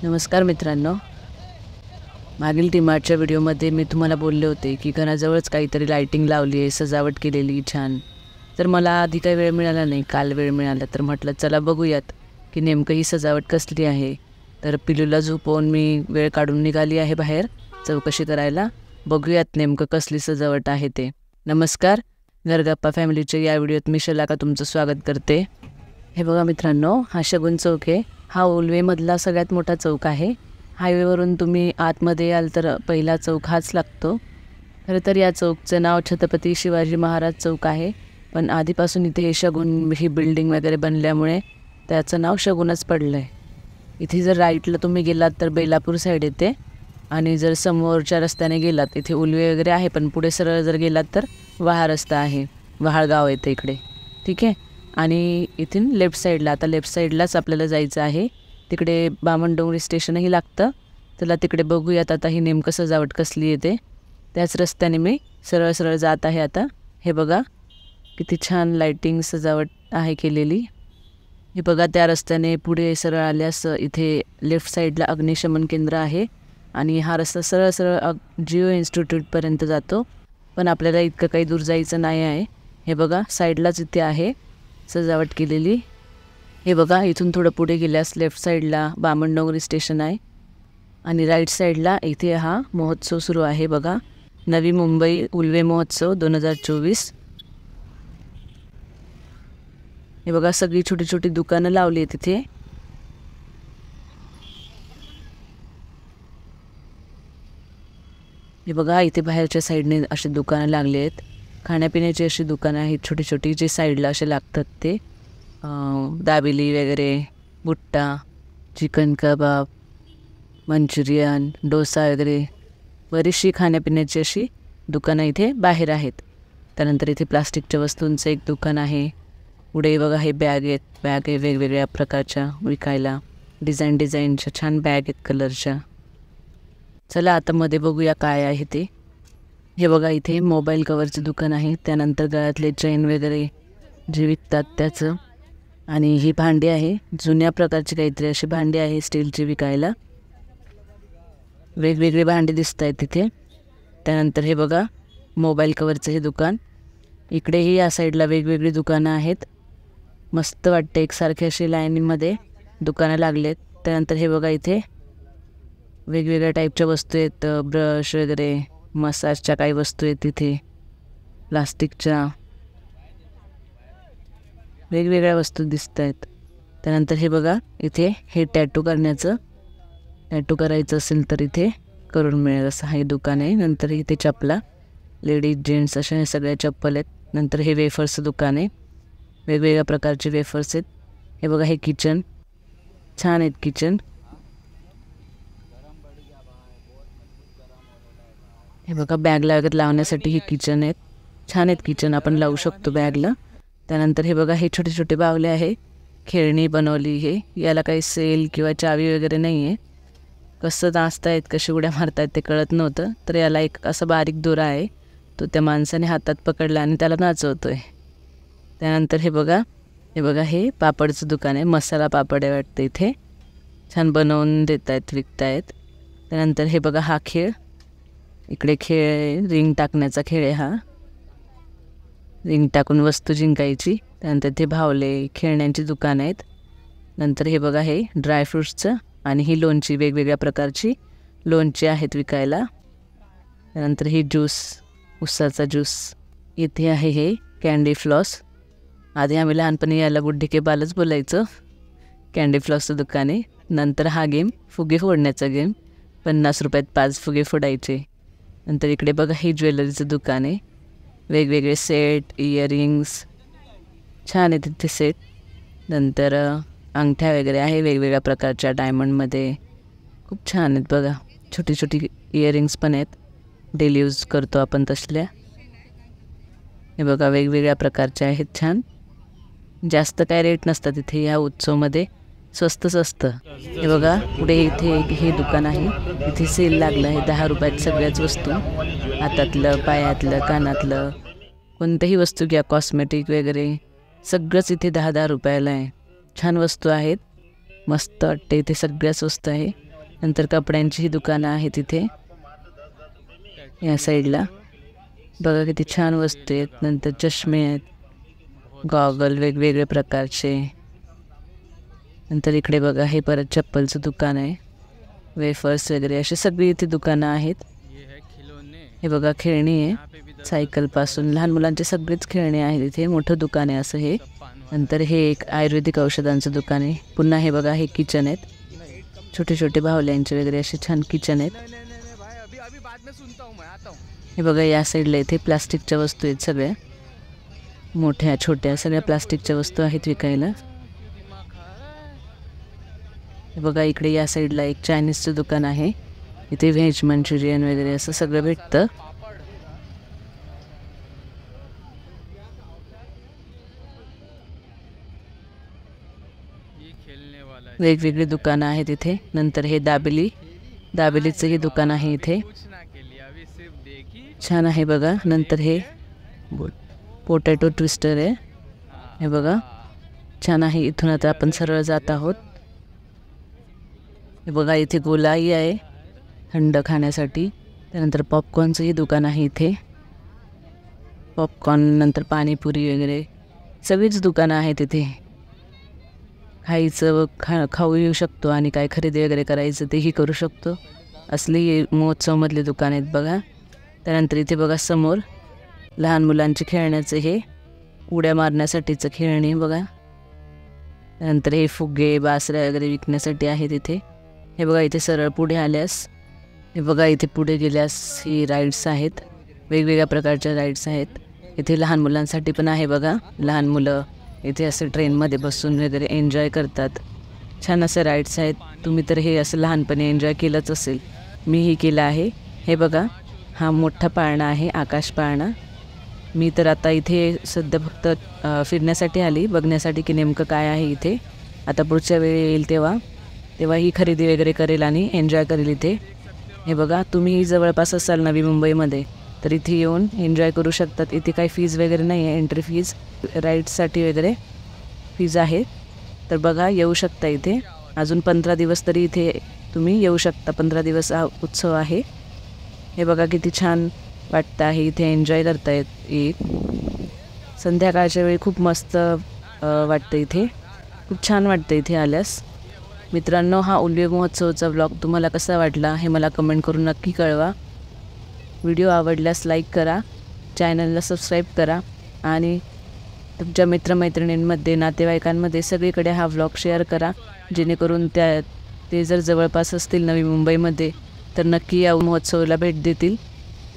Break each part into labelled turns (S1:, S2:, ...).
S1: नमस्कार मित्रांनो, मागील डी-मार्टच्या व्हिडिओमध्ये मी तुम्हाला बोलले होते की घराजवळच काहीतरी लाइटिंग लावली आहे, सजावट केलेली छान. तर मला आधी काही वेळ मिळाला नाही, काल वेळ मिळाला तर म्हटलं चला बघूयात की नेमकं ही सजावट कसली आहे. तर पिलूला झोपवून मी वेळ काढून निघाली आहे बाहेर चौकशी करायला. बघूयात नेमकं कसली सजावट आहे ते. नमस्कार, घरगप्पा फॅमिलीच्या या व्हिडिओत मी शलाका तुमचं स्वागत करते. हे बघा मित्रांनो, हा शगुन चौक आहे. हा उल्वेमधला सगळ्यात मोठा चौक आहे. हायवेवरून तुम्ही आतमध्ये याल तर पहिला चौक हाच लागतो. खरं तर या चौकचं नाव छत्रपती शिवाजी महाराज चौक आहे, पण आधीपासून इथे शगुन ही बिल्डिंग वगैरे बनल्यामुळे त्याचं नाव शगुनच पडलं आहे. इथे जर राईटला तुम्ही गेलात तर बेलापूर साईड येते, आणि जर समोरच्या रस्त्याने गेलात इथे उल्वे वगैरे आहे, पण पुढे सरळ जर गेलात तर वहाळ रस्ता आहे, वहाळ गाव येते इकडे. ठीक आहे. आणि इथून लेफ्ट साईडला, आता लेफ्ट साईडलाच आपल्याला जायचं आहे. तिकडे बामणडोंगरी स्टेशनही लागतं. चला तिकडे बघूयात आता ही नेमकं सजावट कसली येते. त्याच रस्त्याने मी सरळ सरळ जात आहे आता. हे बघा किती छान लाइटिंग सजावट आहे केलेली. हे बघा त्या रस्त्याने पुढे सरळ आल्यास इथे लेफ्ट साईडला अग्निशमन केंद्र आहे, आणि हा रस्ता सरळ सरळ जिओ इन्स्टिट्यूटपर्यंत जातो. पण आपल्याला इतकं काही दूर जायचं नाही आहे. हे बघा साईडलाच इथे आहे सजावट केलेली. हे बघा इथून थोडं पुढे गेल्यास लेफ्ट साईडला बामणडोंगरी स्टेशन आहे, आणि राईट साईडला इथे हा महोत्सव सुरू आहे. बघा, नवी मुंबई उल्वे महोत्सव 2024. हे बघा सगळी छोटी छोटी दुकानं लावली आहेत तिथे. हे बघा इथे बाहेरच्या साईडने अशी दुकानं लागली आहेत. खाण्यापिण्याची अशी दुकानं आहेत छोटी छोटी, जे साईडला असे लागतात ते. दाबेली वगैरे, बुट्टा, चिकन कबाब, मंचुरियन, डोसा वगैरे बरीचशी खाण्यापिण्याची अशी दुकानं इथे बाहेर आहेत. त्यानंतर इथे प्लास्टिकच्या वस्तूंचं एक दुकान आहे. पुढे बघा हे बॅग आहेत, बॅग आहे वेगवेगळ्या प्रकारच्या विकायला. डिझाईनच्या छान बॅग आहेत कलरच्या. चला आता मध्ये बघूया काय आहे ते. हे बघा इथे मोबाईल कवरचं दुकान आहे. त्यानंतर गळ्यातले चेन वगैरे जे विकतात त्याचं. आणि ही भांडी आहे, जुन्या प्रकारची काहीतरी अशी भांडी आहे स्टीलची विकायला. वेगवेगळे भांडी दिसत आहेत तिथे. त्यानंतर हे बघा मोबाईल कवरचं हे दुकान. इकडेही या साईडला वेगवेगळी दुकानं आहेत. मस्त वाटते, एकसारखे असे लाईनीमध्ये दुकानं लागलेत. त्यानंतर हे बघा इथे वेगवेगळ्या टाईपच्या वस्तू आहेत, ब्रश वगैरे, मसाजच्या काही वस्तू आहेत तिथे, प्लास्टिकच्या वेगवेगळ्या वस्तू दिसत आहेत. त्यानंतर हे बघा इथे हे टॅटू करायचं असेल तर इथे करून मिळेल असं हे दुकान आहे. नंतर इथे चपला, लेडीज जेंट्स अशा हे सगळ्या चप्पल आहेत. नंतर हे वेफर्सचं दुकान आहे, वेगवेगळ्या प्रकारचे वेफर्स आहेत. हे बघा हे किचन, छान आहेत किचन. हे बघा बॅगला वगैरे लावण्यासाठी हे किचन आहेत, छान आहेत किचन, आपण लावू शकतो बॅगला. त्यानंतर हे बघा हे छोटे छोटे बावले आहे, खेळणी बनवली. हे याला काही सेल किंवा चावी वगैरे नाही आहे. कसं नाचतायत, कशी उड्या मारतायत ते कळत नव्हतं. तर याला एक असा बारीक दोरा आहे, तो त्या माणसाने हातात पकडला आणि त्याला नाचवतो आहे. त्यानंतर हे बघा हे पापडचं दुकान आहे, मसाला पापड आहे वाटतं इथे. छान बनवून देत आहेत, विकतायत. त्यानंतर हे बघा हा खेळ, इकडे खेळ आहे, रिंग टाकण्याचा खेळ आहे हा. रिंग टाकून वस्तू जिंकायची. त्यानंतर ते भावले खेळण्यांची दुकान आहेत. नंतर हे बघा हे ड्रायफ्रूट्सचं, आणि ही लोणची, वेगवेगळ्या प्रकारची लोणची आहेत विकायला. त्यानंतर ही ज्यूस, उसाचा ज्यूस. इथे आहे हे कँडी फ्लॉस. आधी आम्ही लहानपणी याला बुड्ढी के बालच बोलायचं. कँडी फ्लॉसचं दुकान आहे. नंतर हा गेम, फुगे फोडण्याचा गेम, 50 रुपयात 5 फुगे फोडायचे. नंतर इकडे बघा ही ज्वेलरीचं दुकान आहे, वेगवेगळे सेट, इयरिंग्स छान आहे तिथे सेट. नंतर अंगठ्या वगैरे आहे वेगवेगळ्या प्रकारच्या डायमंडमध्ये, खूप छान आहेत बघा. छोटी छोटी इयरिंग्स पण आहेत, डेली यूज करतो आपण तसल्या. हे बघा वेगवेगळ्या प्रकारच्या आहेत, छान. जास्त काय रेट नसतात इथे या उत्सवमध्ये, स्वस्तच असतं. हे बघा पुढे इथे हे दुकान आहे, इथे सेल लागलं आहे. 10 रुपयात सगळ्याच वस्तू, हातातलं, पायातलं, कानातलं, कोणत्याही वस्तू घ्या, कॉस्मेटिक वगैरे सगळंच इथे 10-10 रुपयाला आहे. छान वस्तू आहेत, मस्त वाटते इथे, सगळ्याच वस्तू आहे. नंतर कपड्यांची ही दुकानं आहेत तिथे या साईडला. बघा किती छान वस्तू आहेत. नंतर चष्मे आहेत, गॉगल वेगवेगळे प्रकारचे. नंतर इकडे बघा हे परत चप्पलचं दुकान आहे. वेफर्स वगैरे अशी सगळी इथे दुकानं आहेत. हे बघा खेळणी आहे, सायकलपासून लहान मुलांचे सगळेच खेळणे आहेत इथे. मोठं दुकान आहे असं हे. नंतर हे एक आयुर्वेदिक औषधांचं दुकान आहे. पुन्हा हे बघा हे किचन आहेत, छोटे छोटे बाहुल्यांचे वगैरे असे छान किचन आहेत. हे बघा या साईडला इथे प्लास्टिकच्या वस्तू आहेत सगळ्या, मोठ्या छोट्या सगळ्या प्लास्टिकच्या वस्तू आहेत विकायला. हे बघा इकडे या साईडला एक चायनीजचं दुकान आहे. इथे व्हेज मंचुरियन वगैरे असं सगळं भेटतं. वेगवेगळी दुकानं आहेत इथे. नंतर हे दाबेलीचं हे दुकान आहे इथे, छान आहे बघा. नंतर हे पोटॅटो ट्विस्टर आहे, हे बघा छान आहे. इथून आता आपण सरळ जात आहोत. हे बघा इथे गोलाई आहे थंड खाण्यासाठी. त्यानंतर पॉपकॉर्नचंही दुकान आहे इथे, पॉपकॉर्न. नंतर पाणीपुरी वगैरे सगळीच दुकानं आहेत इथे. खायचं खाऊ येऊ शकतो आणि काय खरेदी वगैरे करायचं तेही करू शकतो. असली महोत्सवमधले दुकान आहेत बघा. त्यानंतर इथे बघा समोर लहान मुलांचे खेळण्याचं हे उड्या मारण्यासाठीचं खेळणे बघा. त्यानंतर हे फुगे बासऱ्या वगैरे विकण्यासाठी आहेत इथे. हे बघा इथे सरळ पुढे आल्यास, हे बघा इथे पुढे गेल्यास ही राईड्स आहेत, वेगवेगळ्या प्रकारच्या राईड्स आहेत. इथे लहान मुलांसाठी पण आहे बघा. लहान मुलं इथे असं ट्रेनमध्ये बसून वगैरे एन्जॉय करतात. छान असं राईड्स आहेत. तुम्ही तर हे असं लहानपणी एन्जॉय केलंच असेल, मीही केलं आहे. हे बघा हा मोठा पाळणा आहे, आकाश पाळणा. मी तर आता इथे सध्या फक्त फिरण्यासाठी आली, बघण्यासाठी की नेमकं काय आहे इथे. आता पुढच्या वेळी येईल तेव्हा ही खरेदी वगैरे करेल आणि एन्जॉय करेल इथे. हे बघा तुम्ही जवळपास असाल नवी मुंबईमध्ये तर इथे येऊन एन्जॉय करू शकतात. इथे काही फीज वगैरे नाही आहे, एंट्री फीज. राईड्ससाठी वगैरे फीज आहे. तर बघा येऊ शकता इथे. अजून 15 दिवस तरी इथे तुम्ही येऊ शकता. 15 दिवस हा उत्सव आहे. हे बघा किती छान वाटतं आहे इथे, एन्जॉय करता येत. संध्याकाळच्या वेळी खूप मस्त वाटतं इथे, खूप छान वाटतं इथे आल्यास. मित्रांनो हा उल्वे महोत्सवचा व्लॉग तुम्हाला कसा वाटला हे मला कमेंट करून नक्की कळवा. व्हिडिओ आवडल्यास लाईक करा, चॅनलला सबस्क्राईब करा आणि तुमच्या मित्रमैत्रिणींमध्ये नातेवाईकांमध्ये सगळीकडे हा व्लॉग शेअर करा, जेणेकरून ते जर जवळपास असतील नवी मुंबईमध्ये तर नक्की या महोत्सवाला भेट देतील.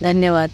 S1: धन्यवाद.